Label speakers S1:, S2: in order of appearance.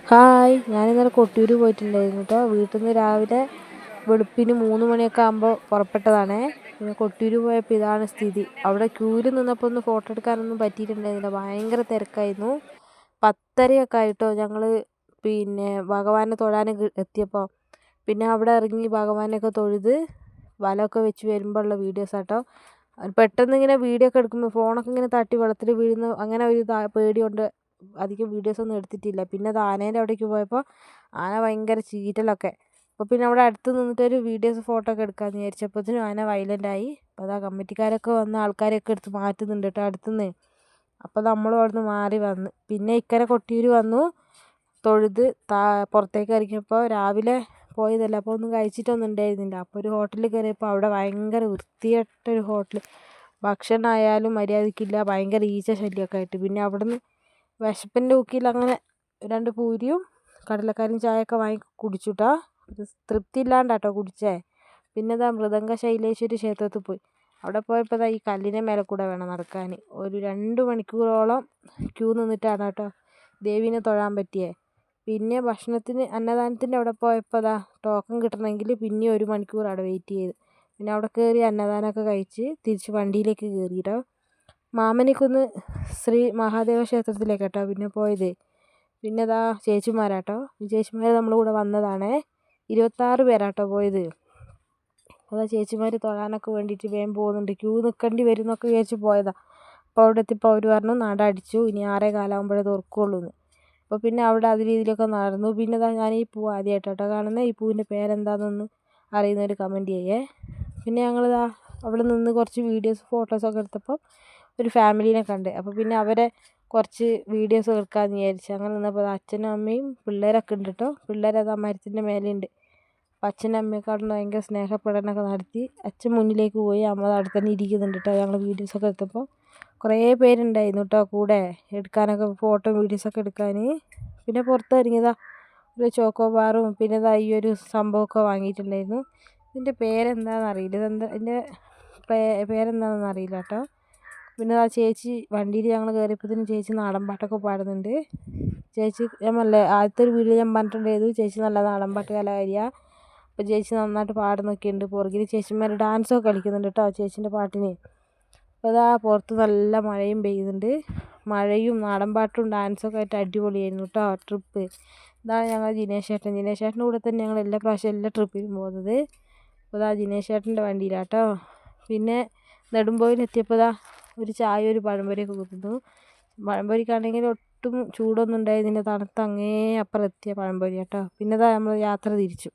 S1: Hi, ഞാനിന്നലെ Kottiyoor പോയിട്ടുണ്ടായിരുന്നു കേട്ടോ. വീട്ടിൽ നിന്ന് രാവിലെ വെളുപ്പിന് 3 മണിയൊക്കെ ആകുമ്പോൾ പുറപ്പെട്ടതാണേ. പിന്നെ കൊട്ടിയൂർ പോയപ്പോൾ ഇതാണ് സ്ഥിതി. അവിടെ ക്യൂവിൽ നിന്നപ്പോൾ ഒന്ന് ഫോട്ടോ എടുക്കാനൊന്നും പറ്റിയിട്ടുണ്ടായിരുന്നില്ല, ഭയങ്കര തിരക്കായിരുന്നു. 10:30 ആയിട്ടോ ഞങ്ങൾ പിന്നെ ഭഗവാനെ തൊഴാൻ എത്തിയപ്പോൾ. പിന്നെ അവിടെ ഇറങ്ങി ഭഗവാനെയൊക്കെ തൊഴുത് വലമൊക്കെ വെച്ച് വരുമ്പോഴുള്ള വീഡിയോസ് ആട്ടോ. പെട്ടെന്ന് ഇങ്ങനെ വീഡിയോ ഒക്കെ എടുക്കുമ്പോൾ ഫോണൊക്കെ ഇങ്ങനെ തട്ടി വെള്ളത്തിൽ വീഴുന്ന അങ്ങനെ ഒരു പേടി കൊണ്ട് അധികം വീഡിയോസൊന്നും എടുത്തിട്ടില്ല. പിന്നെ അത് ആനേൻ്റെ അവിടേക്ക് പോയപ്പോൾ ആന ഭയങ്കര ചീറ്റലൊക്കെ. അപ്പോൾ പിന്നെ അവിടെ അടുത്ത് നിന്നിട്ടൊരു വീഡിയോസ് ഫോട്ടോ ഒക്കെ എടുക്കാമെന്ന് വിചാരിച്ചപ്പോഴത്തേനും ആന വൈലൻ്റായി. അപ്പോൾ അതാ കമ്മിറ്റിക്കാരൊക്കെ വന്ന് ആൾക്കാരെയൊക്കെ എടുത്ത് മാറ്റുന്നുണ്ട് കേട്ടോ അടുത്തുനിന്ന്. അപ്പോൾ നമ്മളും അവിടെ നിന്ന് മാറി വന്ന് പിന്നെ ഇക്കരെ കൊട്ടിയൂർ വന്നു തൊഴുത് പുറത്തേക്ക് ഇറങ്ങിയപ്പോൾ രാവിലെ പോയതല്ല, അപ്പോൾ ഒന്നും കഴിച്ചിട്ടൊന്നും ഉണ്ടായിരുന്നില്ല. അപ്പോൾ ഒരു ഹോട്ടലിൽ കയറിയപ്പോൾ അവിടെ ഭയങ്കര വൃത്തികെട്ടൊരു ഹോട്ടൽ, ഭക്ഷണമായാലും മര്യാദയ്ക്കില്ല, ഭയങ്കര ഈച്ച ശല്യമൊക്കെ ആയിട്ട്. പിന്നെ അവിടെ നിന്ന് വിശപ്പിൻ്റെ ഊക്കിൽ അങ്ങനെ 2 പൂരിയും കടലക്കറിയും ചായയൊക്കെ വാങ്ങി കുടിച്ചു കേട്ടോ. തൃപ്തി ഇല്ലാണ്ടാട്ടോ കുടിച്ചേ. പിന്നെ ഇതാ മൃദംഗ ശൈലേശ്വരി ക്ഷേത്രത്തിൽ പോയി. അവിടെ പോയപ്പോൾ ഇതാ ഈ കല്ലിൻ്റെ മേലെ കൂടെ വേണം നടക്കാൻ. ഒരു 2 മണിക്കൂറോളം ക്യൂ നിന്നിട്ടാണ് കേട്ടോ ദേവീനെ തൊഴാൻ പറ്റിയേ. പിന്നെ ഭക്ഷണത്തിന് അന്നദാനത്തിൻ്റെ അവിടെ പോയപ്പോൾ ഇതാ ടോക്കൺ കിട്ടണമെങ്കിൽ പിന്നെ 1 മണിക്കൂർ അവിടെ വെയിറ്റ് ചെയ്ത്. പിന്നെ അവിടെ കയറി അന്നദാനമൊക്കെ കഴിച്ച് തിരിച്ച് വണ്ടിയിലേക്ക് കയറി കേട്ടോ. മാമനിക്കുന്ന് ശ്രീ മഹാദേവ ക്ഷേത്രത്തിലേക്ക് കേട്ടോ പിന്നെ പോയത്. പിന്നെ ഇതാ ചേച്ചിമാരാട്ടോ, ഈ ചേച്ചിമാർ നമ്മുടെ കൂടെ വന്നതാണേ. 26 പേരാട്ടോ പോയത്. അതാ ചേച്ചിമാർ തൊഴാനൊക്കെ വേണ്ടിയിട്ട് വേഗം പോകുന്നുണ്ട്. ക്യൂ നിൽക്കേണ്ടി വരും എന്നൊക്കെ വിചാരിച്ച് പോയതാണ്. അപ്പോൾ അവിടെ എത്തിയപ്പോൾ അവർ പറഞ്ഞു നട അടിച്ചു, ഇനി 6:15 ആകുമ്പോഴേ തുറക്കുള്ളൂ എന്ന്. അപ്പോൾ പിന്നെ അവിടെ അതിൽ ഇതിലൊക്കെ നടന്നു. പിന്നെ ഇതാ ഞാൻ ഈ പൂ ആദ്യമായിട്ടോ കാണുന്നത്. ഈ പൂവിൻ്റെ പേരെന്താണെന്നൊന്ന് അറിയുന്നവർ കമൻറ്റ് ചെയ്യേ. പിന്നെ ഞങ്ങളിതാ അവിടെ നിന്ന് കുറച്ച് വീഡിയോസ് ഫോട്ടോസൊക്കെ എടുത്തപ്പോൾ ഒരു ഫാമിലീനെ കണ്ട്. അപ്പോൾ പിന്നെ അവരെ കുറച്ച് വീഡിയോസ് എടുക്കാമെന്ന് വിചാരിച്ചു. അങ്ങനെ നിന്നപ്പോൾ അച്ഛനും അമ്മയും പിള്ളേരൊക്കെ ഉണ്ട് കേട്ടോ. പിള്ളേരത് മരത്തിൻ്റെ മേലെയുണ്ട്. അപ്പോൾ അച്ഛനും അമ്മയെക്കാളും ഭയങ്കര സ്നേഹപ്രകടനമൊക്കെ നടത്തി. അച്ഛൻ മുന്നിലേക്ക് പോയി, അമ്മ അവിടെ തന്നെ ഇരിക്കുന്നുണ്ട് കേട്ടോ. ഞങ്ങൾ വീഡിയോസൊക്കെ എടുത്തപ്പോൾ കുറേ പേരുണ്ടായിരുന്നു കേട്ടോ കൂടെ എടുക്കാനൊക്കെ, ഫോട്ടോ വീഡിയോസൊക്കെ എടുക്കാൻ. പിന്നെ പുറത്ത് ഇറങ്ങിയതാ ഒരു ചോക്കോ ബാറും പിന്നെ ഇതാ ഈ ഒരു സംഭവമൊക്കെ വാങ്ങിയിട്ടുണ്ടായിരുന്നു. ഇതിൻ്റെ പേരെന്താണെന്ന് അറിയില്ല, ഇതിൻ്റെ പേരെന്താണെന്ന് അറിയില്ല കേട്ടോ. പിന്നെ ആ ചേച്ചി വണ്ടിയിൽ ഞങ്ങൾ കയറിയപ്പോഴത്തേനും ചേച്ചി നാടൻ പാട്ടൊക്കെ പാടുന്നുണ്ട്. ചേച്ചി ഞാൻ പറഞ്ഞില്ലേ ആദ്യത്തെ ഒരു വീഡിയോ ഞാൻ പറഞ്ഞിട്ടുണ്ടായിരുന്നു, ചേച്ചി നല്ല നാടൻ പാട്ട് കലാകാരിയാണ്. അപ്പോൾ ചേച്ചി നന്നായിട്ട് പാടുന്നൊക്കെ ഉണ്ട്. പുറകിൽ ചേച്ചിമാർ ഡാൻസൊക്കെ കളിക്കുന്നുണ്ട് കേട്ടോ ചേച്ചീൻ്റെ പാട്ടിന്. അപ്പോൾ ഇതാ പുറത്ത് നല്ല മഴയും പെയ്യുന്നുണ്ട്. മഴയും നാടൻ പാട്ടും ഡാൻസൊക്കെ ആയിട്ട് അടിപൊളിയായിരുന്നു കേട്ടോ ട്രിപ്പ്. ഇതാണ് ഞങ്ങൾ ജിനേഷ് ചേട്ടൻ്റെ കൂടെ തന്നെ ഞങ്ങൾ എല്ലാ പ്രാവശ്യവും എല്ലാ ട്രിപ്പിലും പോകുന്നത്. അപ്പോൾ ഇതാ ജിനേഷ് ചേട്ടൻ്റെ വണ്ടിയിലാട്ടോ. പിന്നെ നെടുമ്പോയിലെത്തിയപ്പോൾ ഇതാ ഒരു ചായ ഒരു പഴംപൊരിയൊക്കെ കൊടുത്തു. പഴംപൊരിക്കാണെങ്കിൽ ഒട്ടും ചൂടൊന്നും ഉണ്ടായിരുന്നില്ല, തണുത്ത അങ്ങേ അപ്പുറം എത്തിയ പഴംപൊരി കേട്ടോ. പിന്നെ ഇതാ നമ്മൾ യാത്ര തിരിച്ചു.